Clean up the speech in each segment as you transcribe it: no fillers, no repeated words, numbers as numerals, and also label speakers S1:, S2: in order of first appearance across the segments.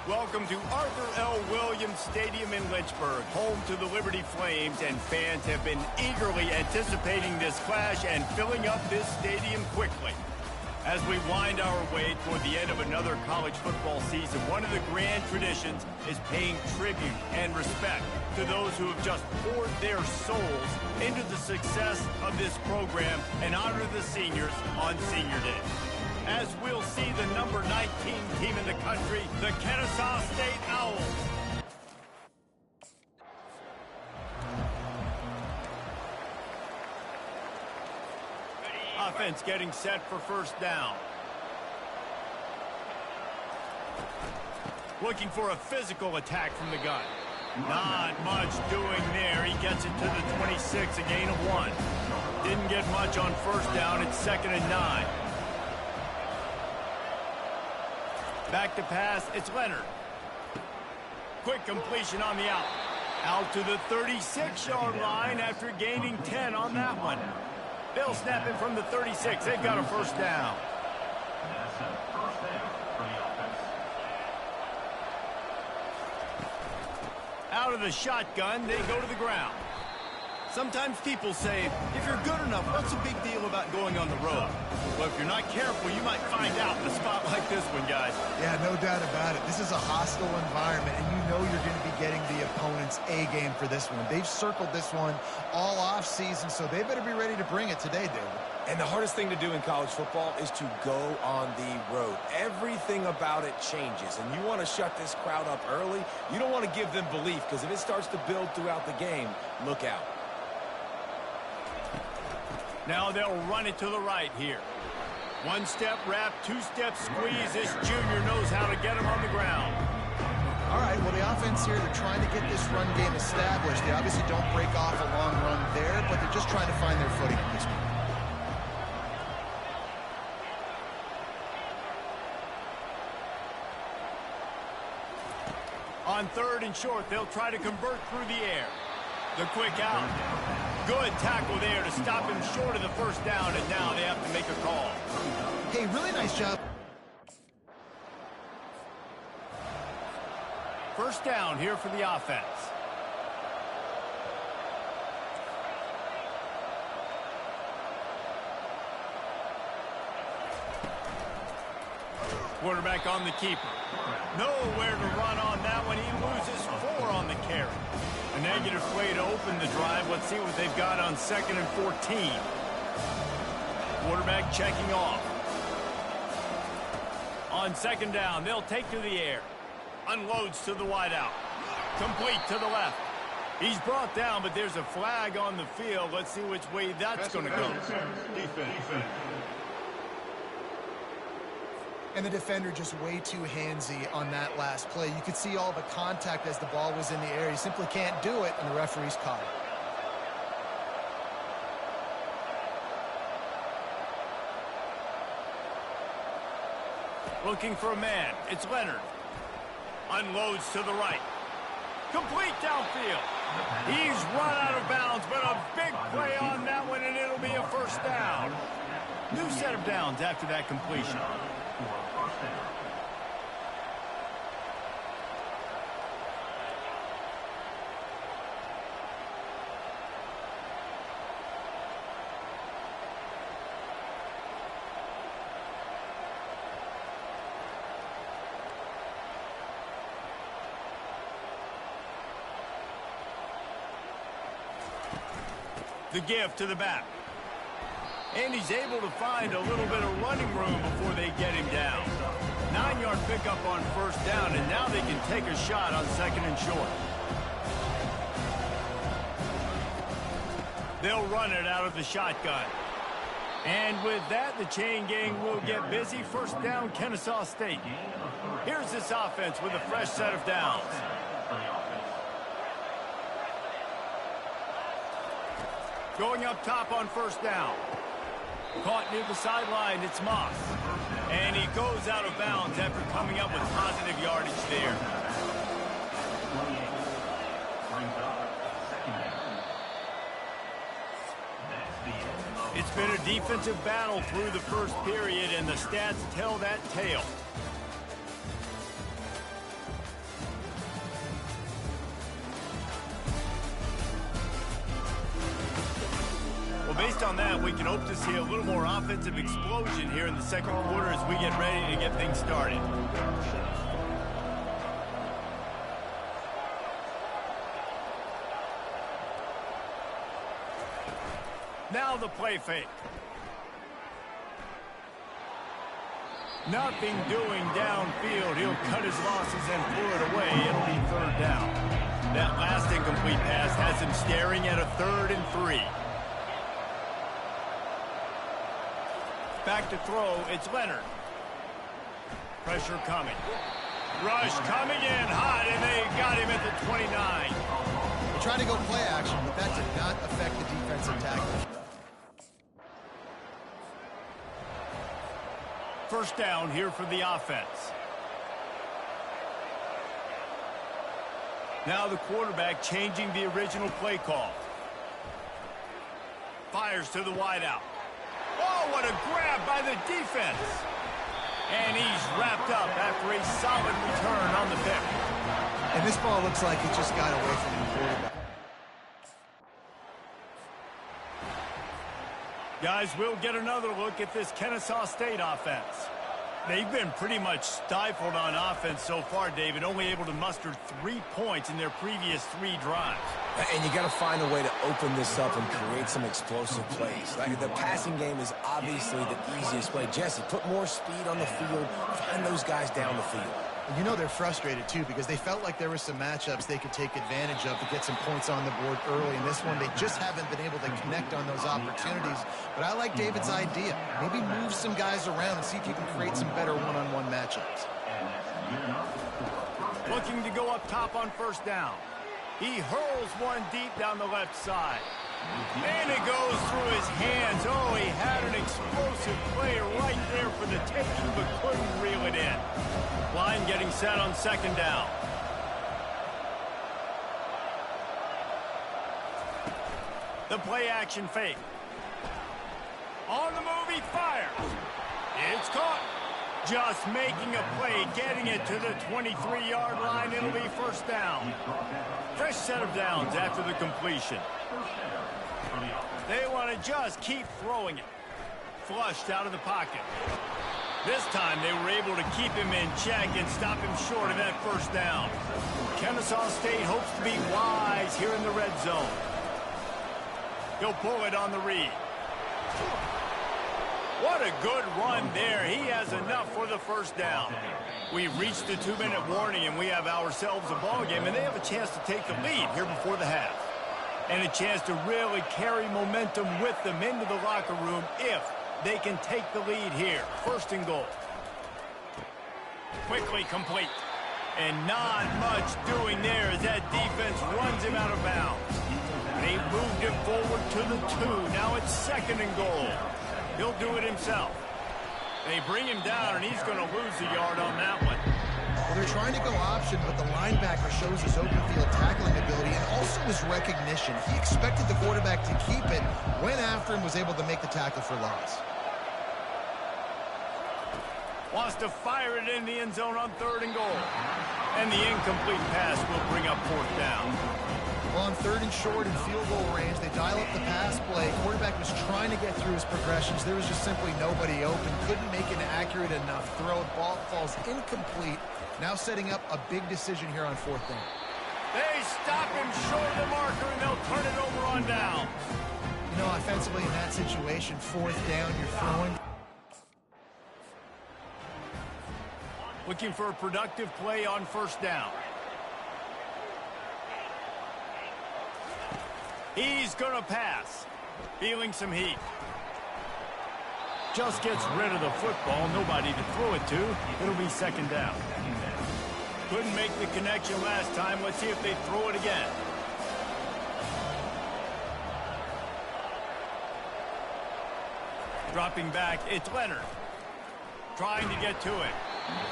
S1: Welcome to Arthur L. Williams Stadium in Lynchburg, home to the Liberty Flames, and fans have been eagerly anticipating this clash and filling up this stadium quickly. As we wind our way toward the end of another college football season, one of the grand traditions is paying tribute and respect to those who have just poured their souls into the success of this program and honor the seniors on Senior Day. As we'll see the number 19 team in the country, the Kennesaw State Owls. Offense getting set for first down. Looking for a physical attack from the gun. Not much doing there. He gets it to the 26, a gain of 1. Didn't get much on first down. It's 2nd and 9. Back to pass, it's Leonard. Quick completion on the out. Out to the 36-yard line after gaining 10 on that one. They'll snap it from the 36. They've got a first down. Out of the shotgun, they go to the ground. Sometimes people say, if you're good enough, what's the big deal about going on the road? Well, if you're not careful, you might find out in a spot like this one, guys.
S2: Yeah, no doubt about it. This is a hostile environment, and you know you're going to be getting the opponent's A game for this one. They've circled this one all off season, so they better be ready to bring it today, David.
S3: And the hardest thing to do in college football is to go on the road. Everything about it changes, and you want to shut this crowd up early. You don't want to give them belief, because if it starts to build throughout the game, look out.
S1: Now they'll run it to the right here. One-step wrap, two-step squeeze. This junior knows how to get him on the ground.
S2: All right, well, the offense here, they're trying to get this run game established. They obviously don't break off a long run there, but they're just trying to find their footing at this point.
S1: On 3rd and short, they'll try to convert through the air. The quick out. Good tackle there to stop him short of the first down, and now they have to make a call.
S2: Hey, really nice job.
S1: First down here for the offense. Quarterback on the keeper. Nowhere to run on that one. He loses 4 on the carry. A negative play to open the drive. Let's see what they've got on 2nd and 14. Quarterback checking off. On 2nd down, they'll take to the air. Unloads to the wideout. Complete to the left. He's brought down, but there's a flag on the field. Let's see which way that's going to go.
S4: Defense.
S2: And the defender just way too handsy on that last play. You could see all the contact as the ball was in the air. He simply can't do it, and the referee's caught it.
S1: Looking for a man. It's Leonard. Unloads to the right. Complete downfield. He's run out of bounds, but a big play on that one, and it'll be a first down. New set of downs after that completion. The give to the back. And he's able to find a little bit of running room before they get him down. 9-yard pickup on first down, and now they can take a shot on 2nd and short. They'll run it out of the shotgun. And with that, the chain gang will get busy. First down, Kennesaw State. Here's this offense with a fresh set of downs. Going up top on first down. Caught near the sideline, it's Moss. And he goes out of bounds after coming up with positive yardage there. It's been a defensive battle through the first period, and the stats tell that tale. based on that, we can hope to see a little more offensive explosion here in the second quarter as we get ready to get things started. Now the play fake. Nothing doing downfield. He'll cut his losses and pull it away. It'll be third down. That last incomplete pass has him staring at a 3rd and 3. Back to throw, it's Leonard. Pressure coming. Rush coming in hot, and they got him at the 29.
S2: They tried to go play action, but that did not affect the defensive tackle.
S1: First down here for the offense. Now the quarterback changing the original play call. Fires to the wideout. Oh, what a grab by the defense. And he's wrapped up after a solid return on the pick.
S2: And this ball looks like it just got away from the quarterback.
S1: Guys, we'll get another look at this Kennesaw State offense. They've been pretty much stifled on offense so far, David, only able to muster 3 points in their previous 3 drives.
S3: And you got to find a way to open this up and create some explosive plays. Like the passing game is obviously the easiest way. Jesse, put more speed on the field, find those guys down the field.
S2: You know they're frustrated, too, because they felt like there were some matchups they could take advantage of to get some points on the board early. In this one, they just haven't been able to connect on those opportunities. But I like David's idea. Maybe move some guys around and see if you can create some better one-on-one matchups.
S1: Looking to go up top on first down. He hurls one deep down the left side. And it goes through his hands. Oh, he had an explosive play right there for the taking, but couldn't reel it in. Line getting set on second down. The play action fake. On the move, he fires. It's caught. Just making a play, getting it to the 23-yard line. It'll be first down. Fresh set of downs after the completion. They want to just keep throwing it. Flushed out of the pocket. This time they were able to keep him in check and stop him short of that first down. Kennesaw State hopes to be wise here in the red zone. He'll pull it on the read. What a good run there. He has enough for the first down. We've reached the 2-minute warning, and we have ourselves a ball game, and they have a chance to take the lead here before the half. And a chance to really carry momentum with them into the locker room if they can take the lead here. First and goal. Quickly complete. And not much doing there as that defense runs him out of bounds. They moved him forward to the 2. Now it's second and goal. He'll do it himself. They bring him down, and he's going to lose a yard on that one.
S2: Well, they're trying to go option, but the linebacker shows his open field tackling ability and also his recognition. He expected the quarterback to keep it, went after him, was able to make the tackle for loss.
S1: Wants to fire it in the end zone on third and goal. And the incomplete pass will bring up fourth down.
S2: Well, on third and short and field goal range, they dial up the pass play. Quarterback was trying to get through his progressions. There was just simply nobody open. Couldn't make an accurate enough throw. Ball falls incomplete. Now setting up a big decision here on fourth down.
S1: They stop him short of the marker, and they'll turn it over on down.
S2: You know, offensively in that situation, fourth down, you're throwing.
S1: Looking for a productive play on first down. He's going to pass. Feeling some heat. Just gets rid of the football. Nobody to throw it to. It'll be second down. Couldn't make the connection last time. Let's see if they throw it again. Dropping back, it's Leonard. Trying to get to it.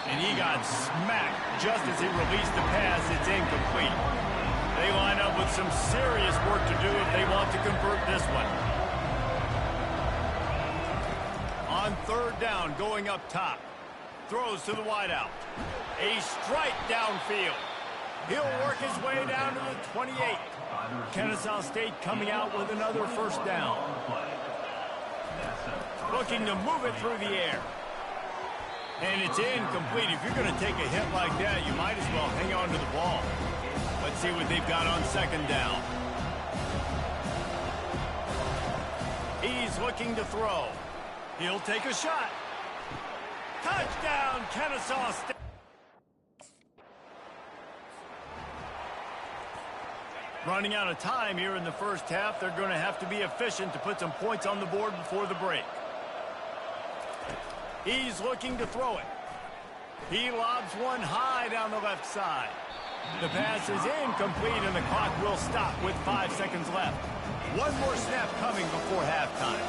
S1: And he got smacked just as he released the pass. It's incomplete. They line up with some serious work to do if they want to convert this one. On third down, going up top. Throws to the wideout. A strike downfield. He'll work his way down to the 28. Kennesaw State coming out with another first down. Looking to move it through the air. And it's incomplete. If you're going to take a hit like that, you might as well hang on to the ball. Let's see what they've got on second down. He's looking to throw. He'll take a shot. Touchdown, Kennesaw State. Running out of time here in the first half. They're going to have to be efficient to put some points on the board before the break. He's looking to throw it. He lobs one high down the left side. The pass is incomplete, and the clock will stop with 5 seconds left. One more snap coming before halftime.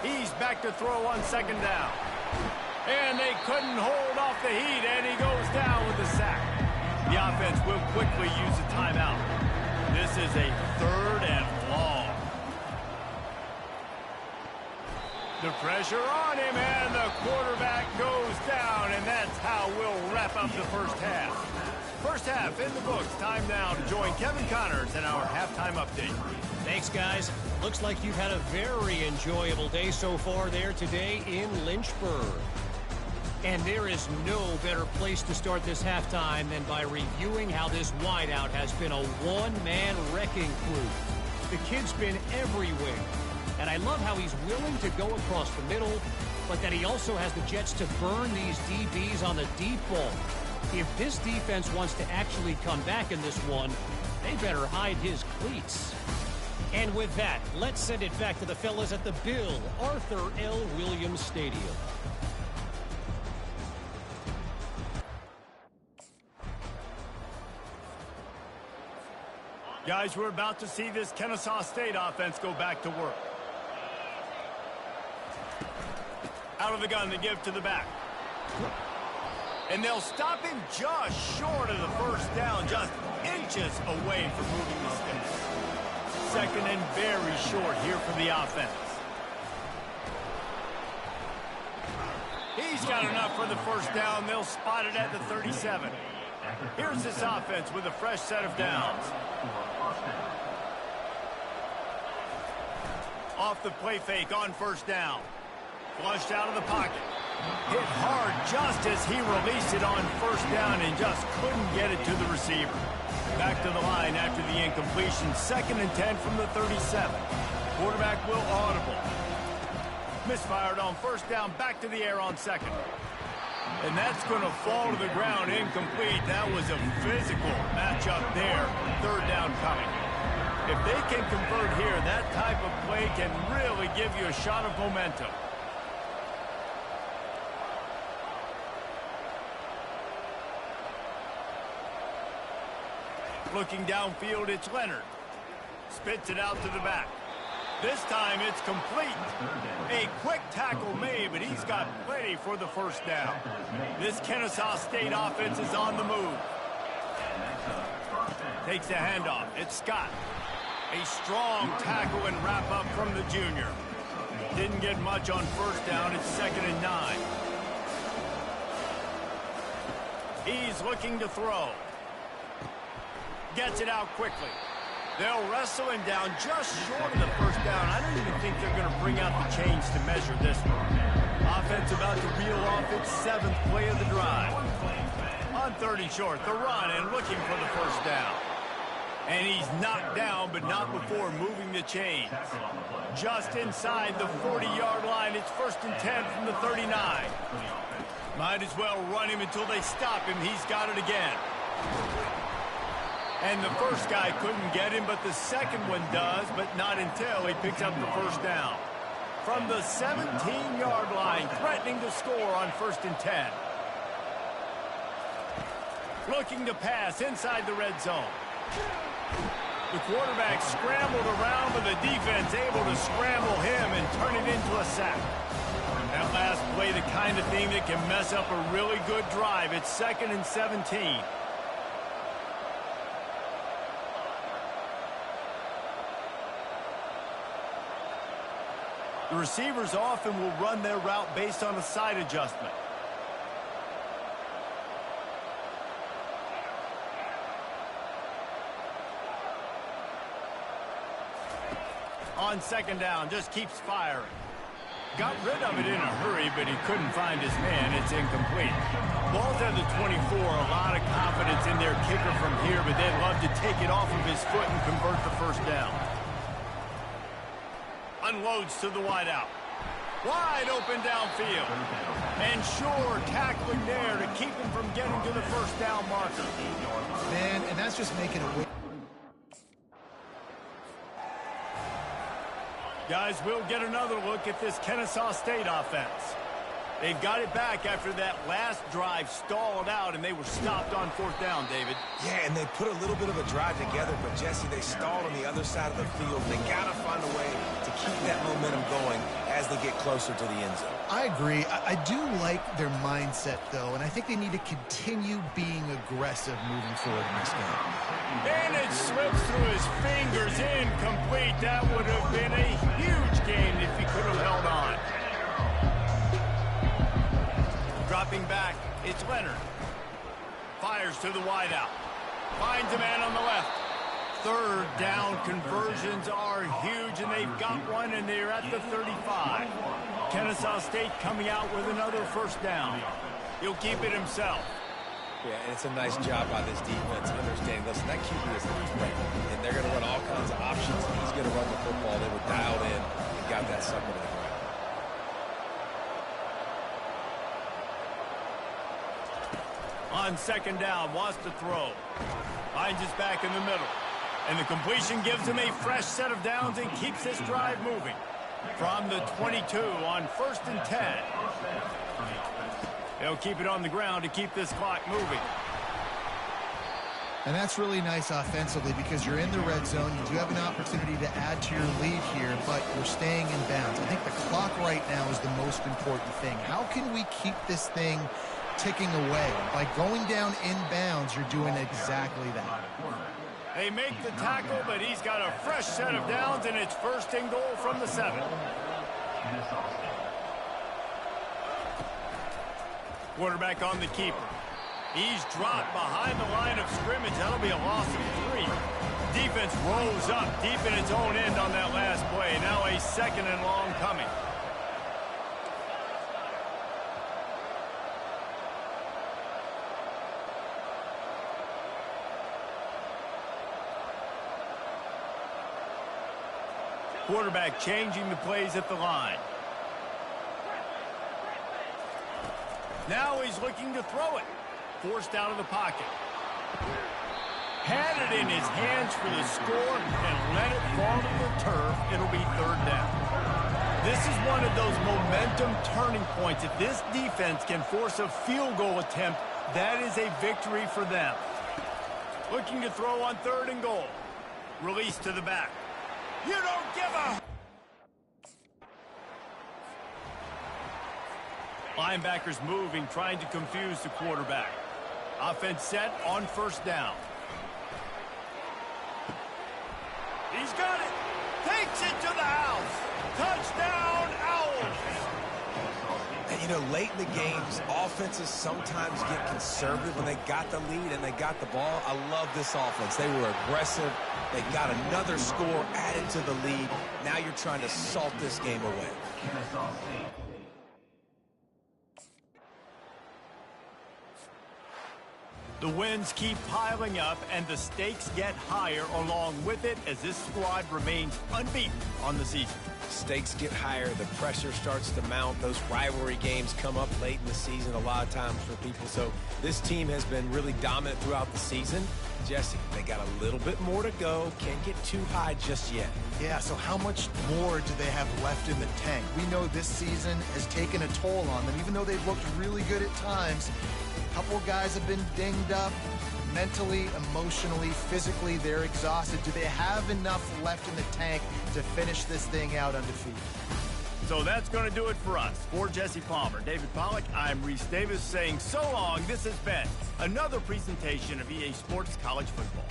S1: He's back to throw on second down. And they couldn't hold off the heat, and he goes down with a sack. The offense will quickly use a timeout. This is a 3rd and long. The pressure on him, and the quarterback goes down, and that's how we'll wrap up the first half. First half in the books. Time now to join Kevin Connors in our halftime update.
S4: Thanks, guys. Looks like you've had a very enjoyable day so far there today in Lynchburg. And there is no better place to start this halftime than by reviewing how this wideout has been a one-man wrecking crew. The kid's been everywhere. And I love how he's willing to go across the middle, but that he also has the jets to burn these DBs on the deep ball. If this defense wants to actually come back in this one, they better hide his cleats. And with that, let's send it back to the fellas at the Bill Arthur L. Williams Stadium.
S1: Guys, we're about to see this Kennesaw State offense go back to work. Out of the gun to give to the back. And they'll stop him just short of the first down, just inches away from moving the sticks. Second and very short here for the offense. He's got enough for the first down. They'll spot it at the 37. Here's this offense with a fresh set of downs. Off the play fake on first down. Flushed out of the pocket. Hit hard just as he released it on first down and just couldn't get it to the receiver. Back to the line after the incompletion. 2nd and 10 from the 37. Quarterback will audible. Misfired on first down. Back to the air on second. And that's going to fall to the ground incomplete. That was a physical matchup there. 3rd down coming. If they can convert here, that type of play can really give you a shot of momentum. Looking downfield, it's Leonard. Spits it out to the back. This time it's complete. A quick tackle made, but he's got plenty for the first down. This Kennesaw State offense is on the move. Takes the handoff. It's Scott. A strong tackle and wrap up from the junior. Didn't get much on first down. It's 2nd and 9. He's looking to throw. Gets it out quickly. They'll wrestle him down just short of the first down. I don't even think they're going to bring out the chains to measure this one. Offense about to reel off its 7th play of the drive. On 3rd and short, the run and looking for the first down. And he's knocked down, but not before moving the chains. Just inside the 40-yard line, it's 1st and 10 from the 39. Might as well run him until they stop him. He's got it again. And the first guy couldn't get him, but the second one does, but not until he picks up the first down. From the 17-yard line, threatening to score on 1st and 10. Looking to pass inside the red zone. The quarterback scrambled around, but the defense able to scramble him and turn it into a sack. That last play, the kind of thing that can mess up a really good drive. It's 2nd and 17. The receivers often will run their route based on a side adjustment. On second down, just keeps firing. Got rid of it in a hurry, but he couldn't find his man. It's incomplete. Ball's at the 24. A lot of confidence in their kicker from here, but they'd love to take it off of his foot and convert the first down. Unloads to the wideout. Wide open downfield. And Shore tackling there to keep him from getting to the first down marker.
S2: Man, and that's just making it way.
S1: Guys, we'll get another look at this Kennesaw State offense. They've got it back after that last drive stalled out, and they were stopped on fourth down, David.
S3: Yeah, and they put a little bit of a drive together, but, Jesse, they stalled on the other side of the field. They got to find a way to keep that momentum going as they get closer to the end zone.
S2: I agree. I do like their mindset, though, and I think they need to continue being aggressive moving forward in this game.
S1: And it slips through his fingers, incomplete. That would have been a huge gain if he could have held on. Dropping back, it's Leonard. Fires to the wideout. Finds a man on the left. Third down conversions are huge, and they've got one, and they're at the 35. Kennesaw State coming out with another first down. He'll keep it himself.
S3: Yeah, and it's a nice job by this defense understanding, listen, that QB is the threat, and they're going to run all kinds of options. He's going to run the football. They were dialed in and got that sucker to the ground.
S1: On second down, wants to throw. Finds his back in the middle. And the completion gives him a fresh set of downs and keeps this drive moving. From the 22 on 1st and 10. They'll keep it on the ground to keep this clock moving.
S2: And that's really nice offensively because you're in the red zone. You do have an opportunity to add to your lead here, but you're staying in bounds. I think the clock right now is the most important thing. How can we keep this thing ticking away? By going down in bounds, you're doing exactly that.
S1: They make the tackle, but he's got a fresh set of downs, and it's 1st and goal from the 7. Quarterback on the keeper. He's dropped behind the line of scrimmage. That'll be a loss of 3. Defense rose up deep in its own end on that last play. Now a 2nd and long coming. Quarterback changing the plays at the line. Now he's looking to throw it. Forced out of the pocket. Had it in his hands for the score and let it fall to the turf. It'll be 3rd down. This is one of those momentum turning points. If this defense can force a field goal attempt, that is a victory for them. Looking to throw on 3rd and goal. Release to the back. You don't give a... Linebackers moving, trying to confuse the quarterback. Offense set on 1st down. He's got it. Takes it to the house. Touchdown, Owls.
S3: And, you know, late in the games, offenses sometimes get conservative when they got the lead and they got the ball. I love this offense. They were aggressive. They got another score added to the lead. Now you're trying to salt this game away.
S1: The wins keep piling up, and the stakes get higher along with it as this squad remains unbeaten on the season.
S3: Stakes get higher, the pressure starts to mount, those rivalry games come up late in the season a lot of times for people. So this team has been really dominant throughout the season. Jesse, they got a little bit more to go, can't get too high just yet.
S2: Yeah, so how much more do they have left in the tank? We know this season has taken a toll on them, even though they've looked really good at times. A couple guys have been dinged up. Mentally, emotionally, physically, they're exhausted. Do they have enough left in the tank to finish this thing out undefeated?
S1: So that's going to do it for us. For Jesse Palmer, David Pollack, I'm Reese Davis saying so long. This has been another presentation of EA Sports College Football.